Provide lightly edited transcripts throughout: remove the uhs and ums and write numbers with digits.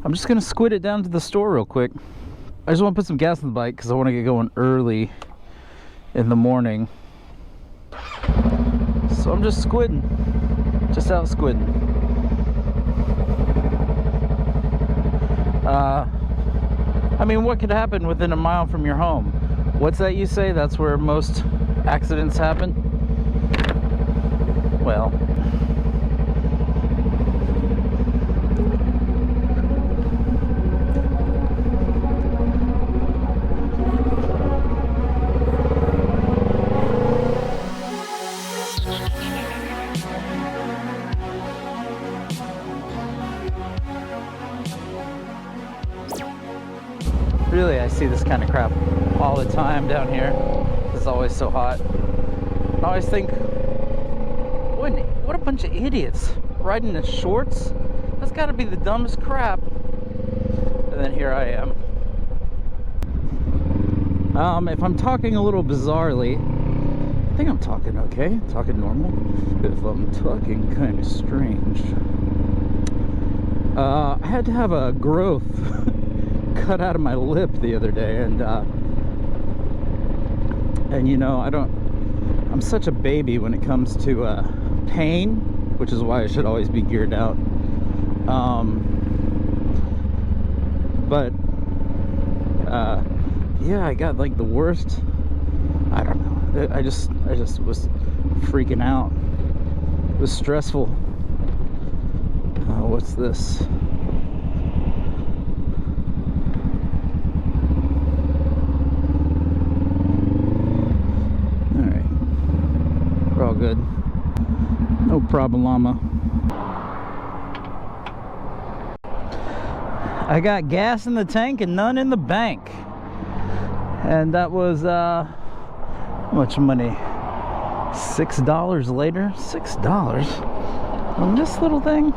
I'm just gonna squid it down to the store real quick. I just want to put some gas in the bike because I want to get going early in the morning. So I'm just squidding, just out squidding. I mean, what could happen within a mile from your home? What's that you say? That's where most accidents happen? Well, really, I see this kind of crap all the time down here. It's always so hot. I always think, what a bunch of idiots riding in shorts. That's got to be the dumbest crap. And then here I am. If I'm talking a little bizarrely, I think I'm talking okay, talking normal. If I'm talking kind of strange, I had to have a growth cut out of my lip the other day, and you know, I'm such a baby when it comes to pain, which is why I should always be geared out. But yeah, I got like the worst, I don't know, I just was freaking out. It was stressful. What's this? We're all good. No problema. I got gas in the tank and none in the bank. And that was, how much money? $6 later? $6 on this little thing?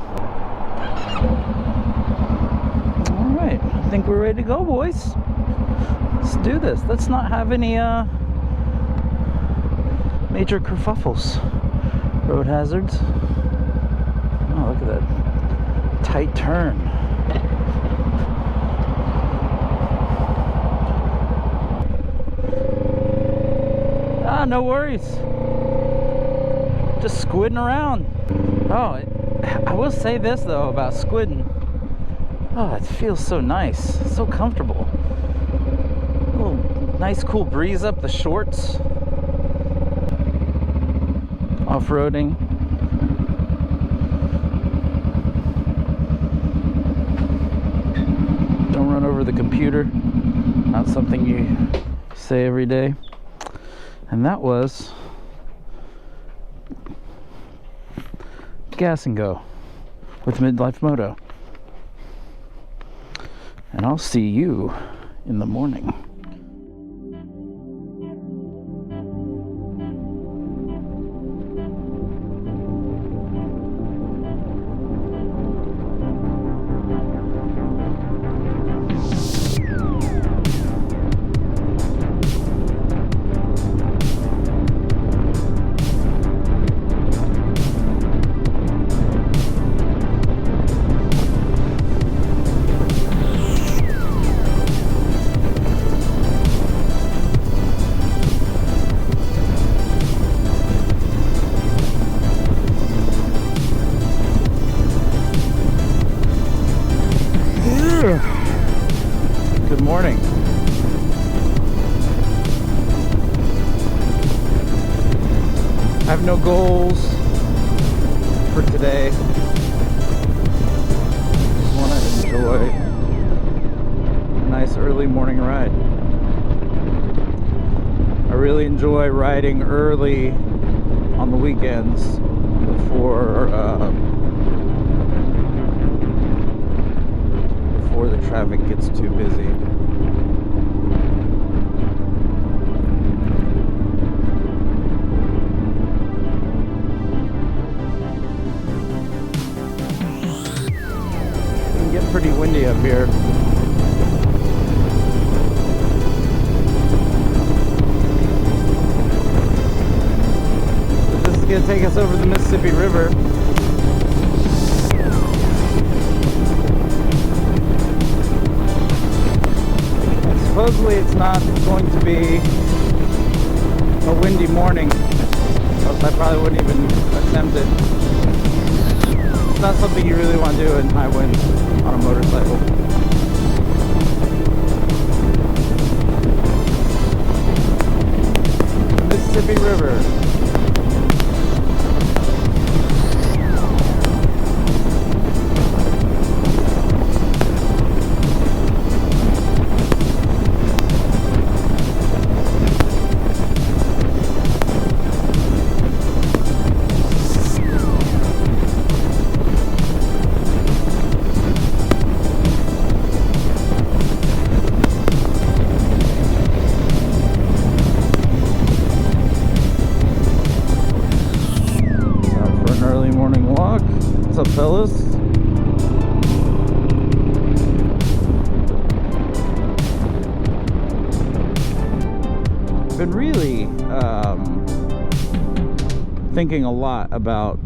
Alright, I think we're ready to go, boys. Let's do this. Let's not have any, major kerfuffles, road hazards. Oh, look at that tight turn. Ah, no worries. Just squidding around. Oh, I will say this though about squidding. Oh, it feels so nice, so comfortable. A little nice cool breeze up the shorts. Off-roading. Don't run over the computer. Not something you say every day. And that was Gas and Go with Midlife Moto. And I'll see you in the morning. Good morning. I have no goals for today. Just want to enjoy a nice early morning ride. I really enjoy riding early on the weekends before the traffic gets too busy. It can get pretty windy up here. But this is going to take us over the Mississippi River. Supposedly it's not going to be a windy morning, else I probably wouldn't even attempt it. It's not something you really want to do in high winds on a motorcycle. Mississippi River. What's up, fellas? I've been really thinking a lot about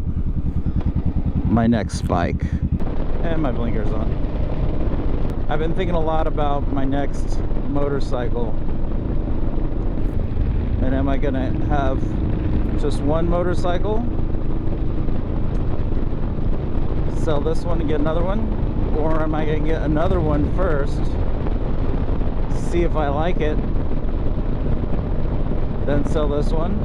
my next bike, and my blinkers on. I've been thinking a lot about my next motorcycle, and am I gonna have just one motorcycle, sell this one and get another one, or am I gonna get another one first, see if I like it, then sell this one,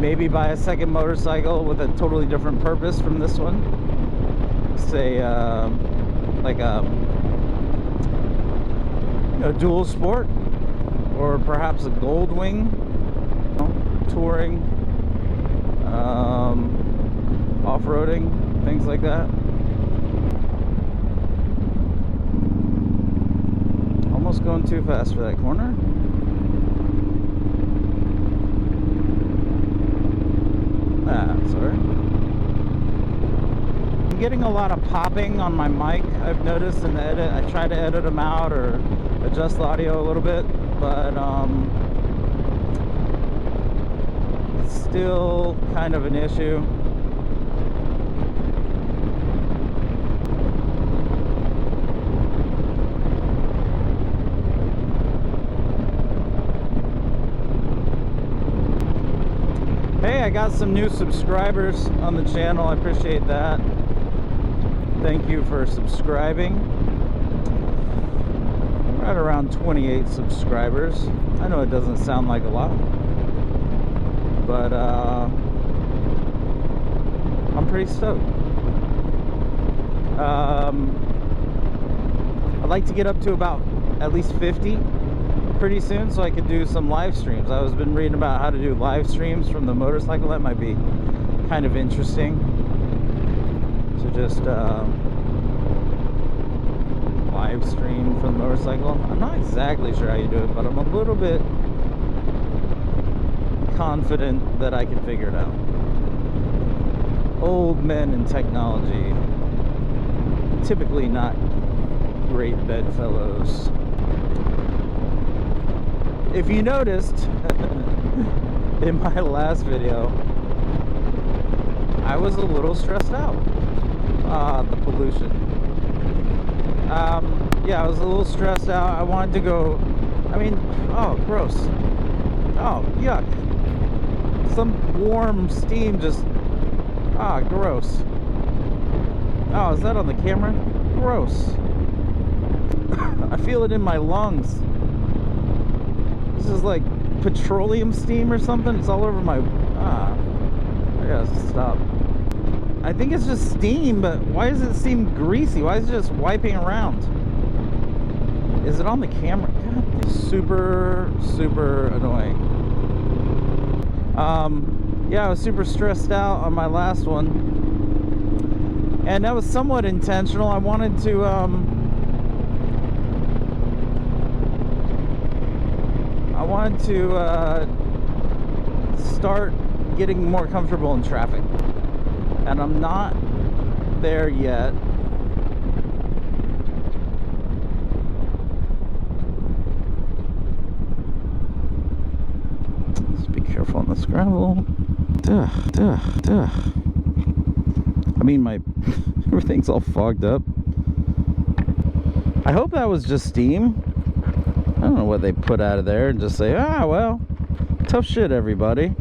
maybe buy a second motorcycle with a totally different purpose from this one, say like a dual sport, or perhaps a gold wing, touring, off-roading, things like that. Almost going too fast for that corner. Sorry. I'm getting a lot of popping on my mic, I've noticed in the edit. I try to edit them out or adjust the audio a little bit, but it's still kind of an issue. Hey, I got some new subscribers on the channel. I appreciate that. Thank you for subscribing. We're at around 28 subscribers. I know it doesn't sound like a lot, but I'm pretty stoked. I'd like to get up to about at least 50 pretty soon, so I could do some live streams. I've been reading about how to do live streams from the motorcycle. That might be kind of interesting. So just live stream from the motorcycle. I'm not exactly sure how you do it, but I'm a little bit confident that I can figure it out. Old men in technology, typically not great bedfellows. If you noticed in my last video, I was a little stressed out. The pollution. Yeah, I was a little stressed out. I wanted to go, oh, gross. Oh, yuck. Some warm steam just, gross. Oh, is that on the camera? Gross. I feel it in my lungs. This is like petroleum steam or something. It's all over my... I gotta stop. I think it's just steam, but why does it seem greasy? Why is it just wiping around? Is it on the camera? God, it's super, super annoying. Yeah, I was super stressed out on my last one. And that was somewhat intentional. I wanted to, start getting more comfortable in traffic, and I'm not there yet. Just be careful on this gravel. I mean, my everything's all fogged up. I hope that was just steam. I don't know what they put out of there and just say, ah, well, tough shit, everybody.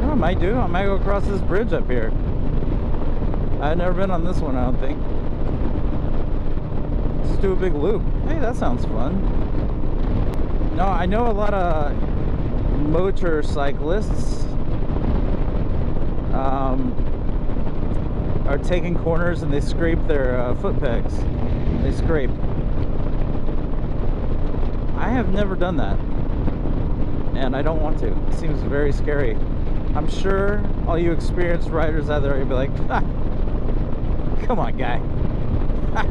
I might do. I might go across this bridge up here. I've never been on this one, I don't think. Just do a big loop. Hey, that sounds fun. No, I know a lot of motorcyclists are taking corners and they scrape their foot pegs. They scrape. I have never done that, and I don't want to. It seems very scary. I'm sure all you experienced riders out there will be like, ah, come on, guy. Ha,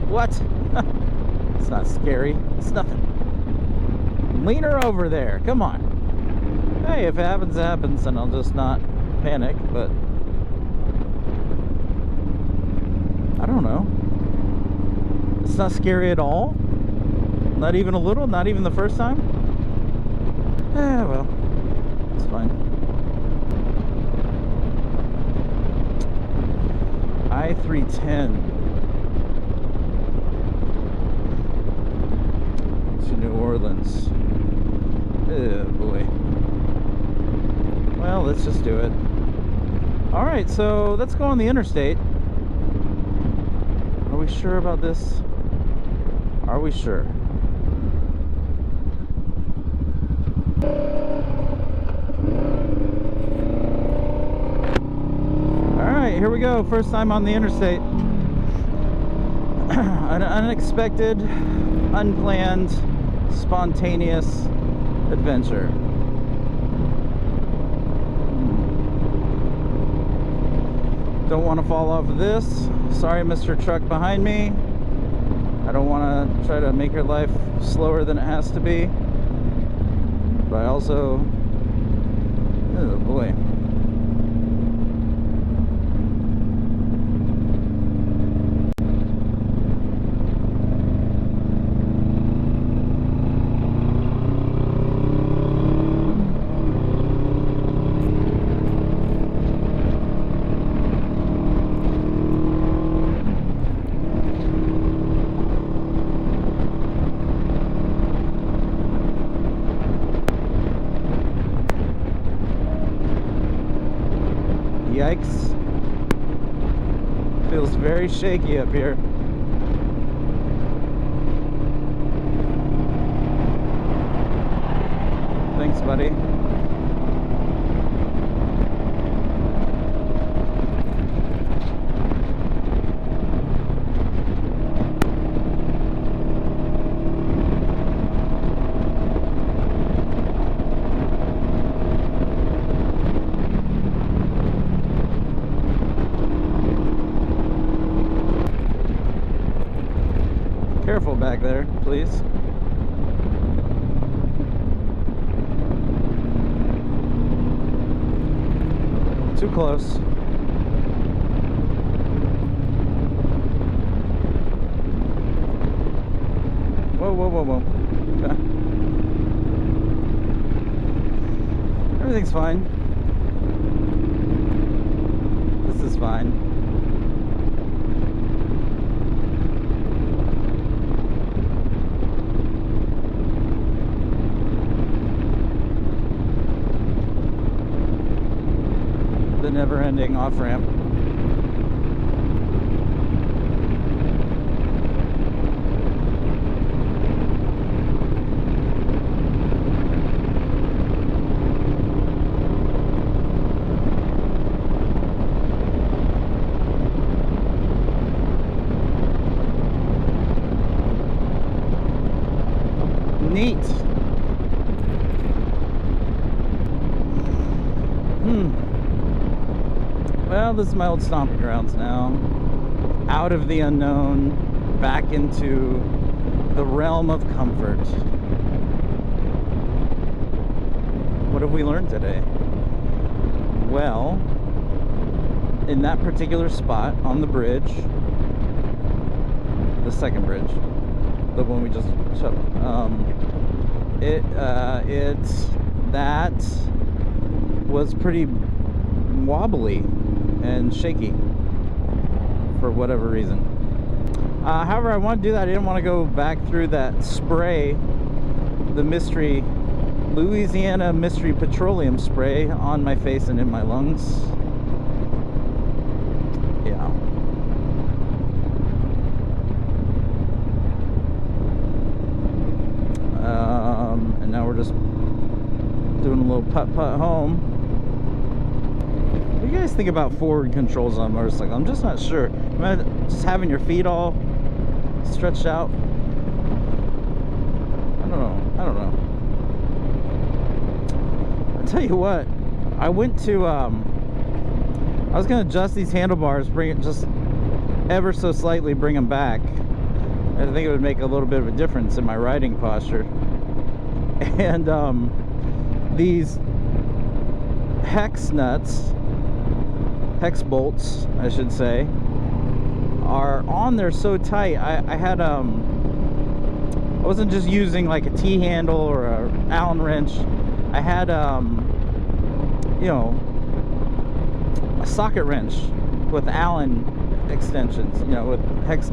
what? It's not scary. It's nothing. Lean her over there. Come on. Hey, if it happens, it happens, and I'll just not panic, but I don't know. It's not scary at all? Not even a little? Not even the first time? Eh, well, it's fine. I-310 to New Orleans. Oh boy. Well, let's just do it. Alright, so let's go on the interstate. Are we sure about this? Are we sure? Alright, here we go. First time on the interstate. An unexpected, unplanned, spontaneous adventure. Don't want to fall off of this. Sorry, Mr. Truck behind me. I don't want to try to make your life slower than it has to be. But I also... oh boy. Yikes. Feels very shaky up here. Thanks, buddy. Careful back there, please. Too close. Whoa, whoa, whoa, whoa. Okay. Everything's fine. This is fine. The never-ending off-ramp. Neat. Well, this is my old stomping grounds now. Out of the unknown, back into the realm of comfort. What have we learned today? Well, in that particular spot on the bridge, the second bridge, the one we just shut, that was pretty wobbly and shaky. for whatever reason. However, I want to do that. I didn't want to go back through that spray, the mystery Louisiana mystery petroleum spray on my face and in my lungs. Yeah. And now we're just doing a little putt-putt home. What do you guys think about forward controls on a motorcycle? I'm just not sure. Just having your feet all stretched out. I don't know. I'll tell you what. I went to I was gonna adjust these handlebars, bring it just ever so slightly, bring them back. I think it would make a little bit of a difference in my riding posture. And these hex nuts, hex bolts I should say, are on there so tight. I had I wasn't just using like a T-handle or a Allen wrench. I had you know, a socket wrench with Allen extensions, you know, with hex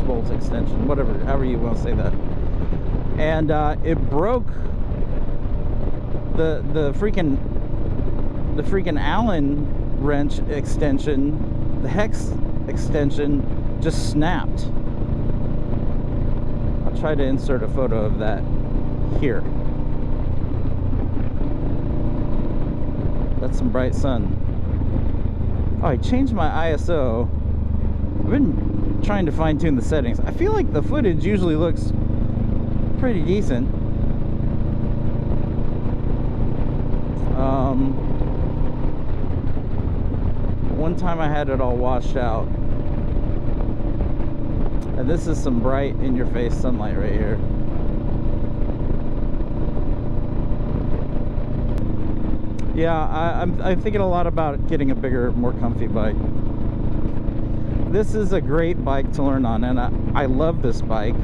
bolts extension, whatever, however you want to say that. And it broke the freaking Allen wrench extension. The hex extension just snapped. I'll try to insert a photo of that here. That's some bright sun. Oh, I changed my ISO. I've been trying to fine-tune the settings. I feel like the footage usually looks pretty decent. One time I had it all washed out. And this is some bright in-your-face sunlight right here. Yeah, I'm thinking a lot about getting a bigger, more comfy bike. This is a great bike to learn on, and I love this bike.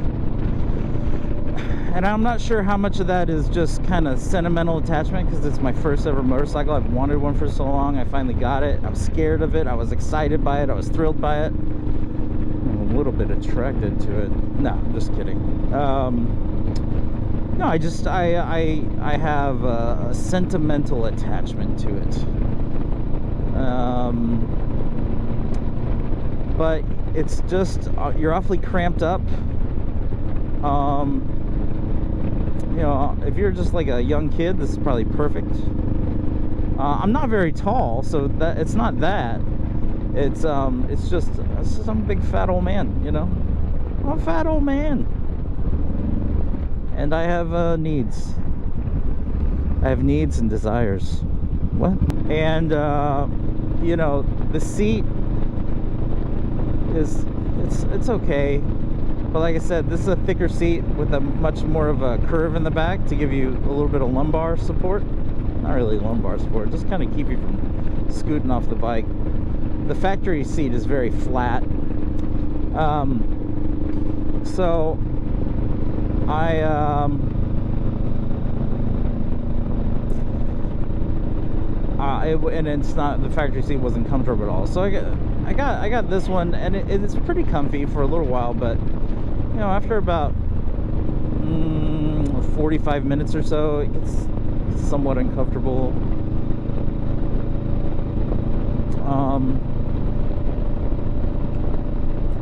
And I'm not sure how much of that is just kind of sentimental attachment, because it's my first ever motorcycle. I've wanted one for so long. I finally got it. I was scared of it. I was excited by it. I was thrilled by it. I'm a little bit attracted to it. No, I'm just kidding. No, I have a sentimental attachment to it. But it's just, you're awfully cramped up. You know, if you're just like a young kid, this is probably perfect. I'm not very tall, so that it's not that. It's just I'm a big fat old man, you know. I'm a fat old man, and I have needs. I have needs and desires. What? And you know, the seat is it's okay. But like I said, this is a thicker seat with a much more of a curve in the back to give you a little bit of lumbar support. Not really lumbar support, just kind of keep you from scooting off the bike. The factory seat is very flat. So and it's not, the factory seat wasn't comfortable at all. So I got this one, and it's pretty comfy for a little while, but you know, after about 45 minutes or so, it gets somewhat uncomfortable.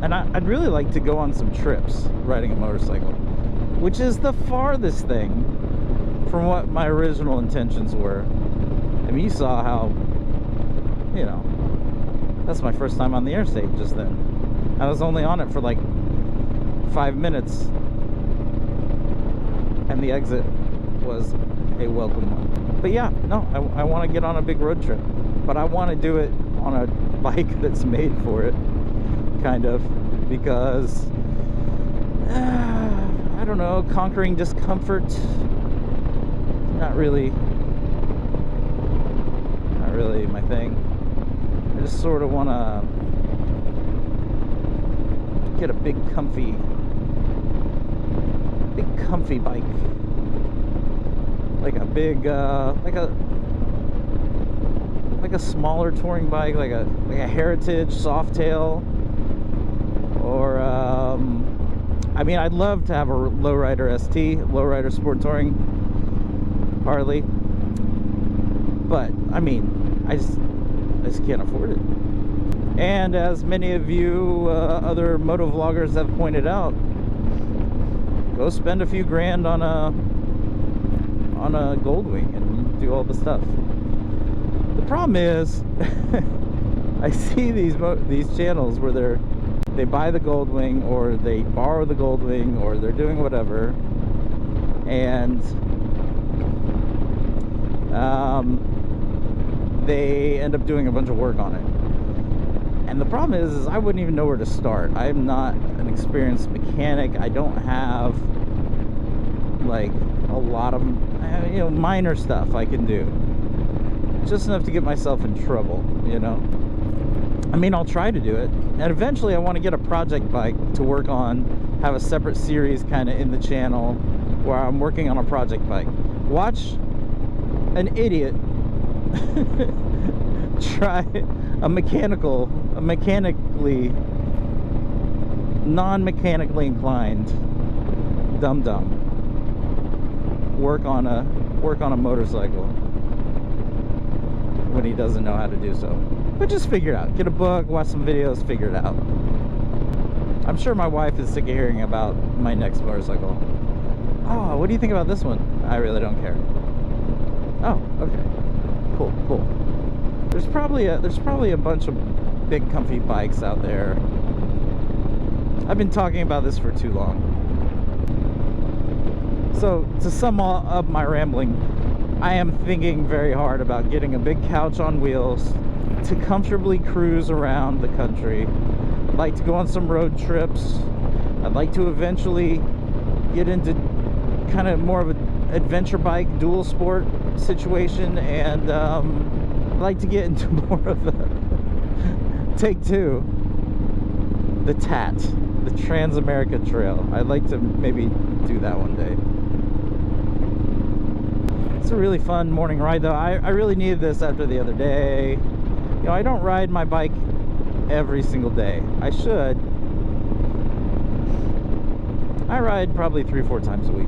And I'd really like to go on some trips riding a motorcycle, which is the farthest thing from what my original intentions were. I mean, you saw how, you know, that's my first time on the interstate just then. I was only on it for like 5 minutes, and the exit was a welcome one. But yeah, no, I want to get on a big road trip, but I want to do it on a bike that's made for it, kind of, because I don't know, conquering discomfort, not really my thing. I just sort of want to get a big comfy bike, like a big like a smaller touring bike, like a Heritage Softail, or I mean, I'd love to have a lowrider ST, lowrider sport touring Harley, but I mean, I just can't afford it. And as many of you other moto vloggers have pointed out, go spend a few grand on a Goldwing and do all the stuff. The problem is I see these channels where they buy the Goldwing, or they borrow the Goldwing, or they're doing whatever, and they end up doing a bunch of work on it. And the problem is I wouldn't even know where to start. I'm not an experienced mechanic. I don't have like a lot of, you know, minor stuff I can do, just enough to get myself in trouble, you know. I mean, I'll try to do it, and eventually I want to get a project bike to work on, have a separate series kind of in the channel where I'm working on a project bike. Watch an idiot try a mechanically non-mechanically inclined dum-dum work on a motorcycle when he doesn't know how to do so. But just figure it out. Get a book, watch some videos, figure it out. I'm sure my wife is sick of hearing about my next motorcycle. Oh, what do you think about this one? I really don't care. Oh, okay. Cool. There's probably a bunch of big comfy bikes out there. I've been talking about this for too long. So to sum up my rambling, I am thinking very hard about getting a big couch on wheels to comfortably cruise around the country. I'd like to go on some road trips. I'd like to eventually get into kind of more of an adventure bike dual sport situation, and I'd like to get into more of a take two, the TAT, the Trans-America Trail. I'd like to maybe do that one day. It's a really fun morning ride though. I really needed this after the other day. You know, I don't ride my bike every single day. I should. I ride probably 3 or 4 times a week.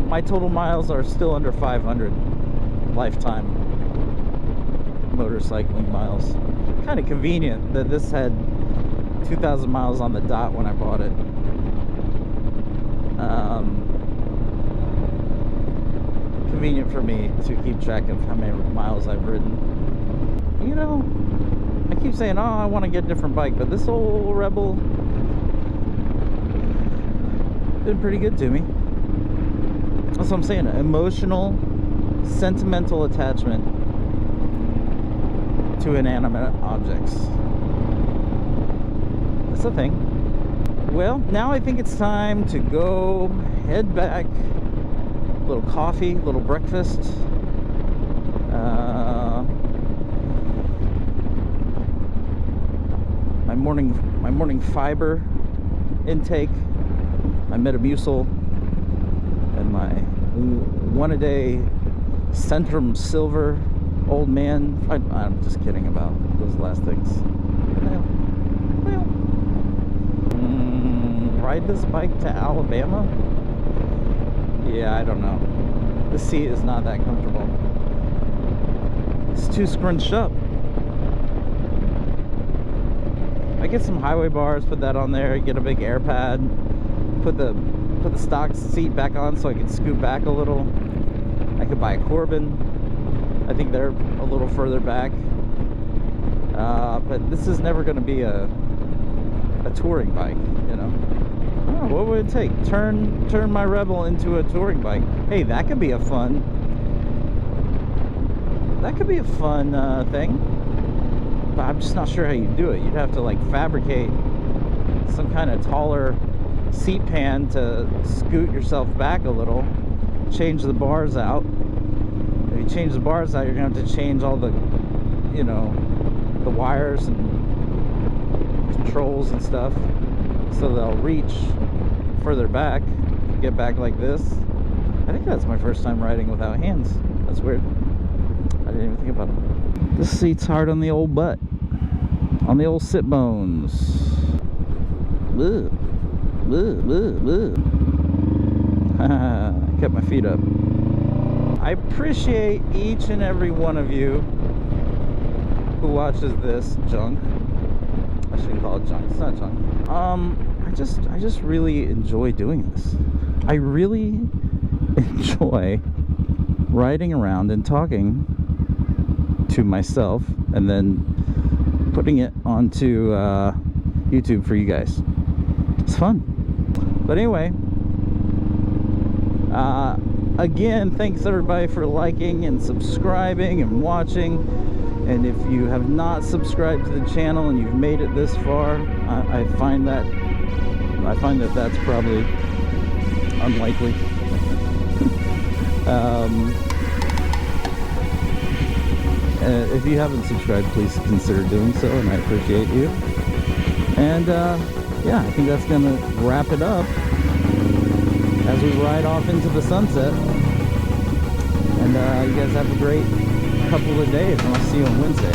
My total miles are still under 500 lifetime motorcycling miles. Kind of convenient that this had 2,000 miles on the dot when I bought it. Convenient for me to keep track of how many miles I've ridden. You know, I keep saying, oh, I want to get a different bike, but this old Rebel been pretty good to me. That's what I'm saying, emotional, sentimental attachment to inanimate objects. That's the thing. Well, now I think it's time to go head back. A little coffee, a little breakfast. My morning fiber intake, my Metamucil, and my one-a-day Centrum Silver Old Man. I'm just kidding about those last things. Ride this bike to Alabama? Yeah, I don't know. The seat is not that comfortable. It's too scrunched up. I get some highway bars, put that on there, get a big air pad, put the stock seat back on so I can scoot back a little. I could buy a Corbin. I think they're a little further back. But this is never going to be a touring bike, you know. Oh, what would it take? Turn my Rebel into a touring bike. Hey, that could be a fun thing. But I'm just not sure how you do it. You'd have to like fabricate some kind of taller seat pan to scoot yourself back a little, change the bars out. If you change the bars out, you're gonna have to change all the, you know, the wires and controls and stuff, so they'll reach further back, get back like this. I think that's my first time riding without hands. That's weird. didn't even think about it. This seat's hard on the old butt. On the old sit bones. Ugh. Kept my feet up. I appreciate each and every one of you who watches this junk. I shouldn't call it junk. It's not junk. I just really enjoy doing this. I really enjoy riding around and talking to myself and then putting it onto YouTube for you guys. It's fun. But anyway, again, thanks everybody for liking and subscribing and watching. And if you have not subscribed to the channel and you've made it this far, I find that that's probably unlikely. If you haven't subscribed, please consider doing so, and I appreciate you. And yeah, I think that's gonna wrap it up as we ride off into the sunset. And you guys have a great couple of days, and I'll see you on Wednesday.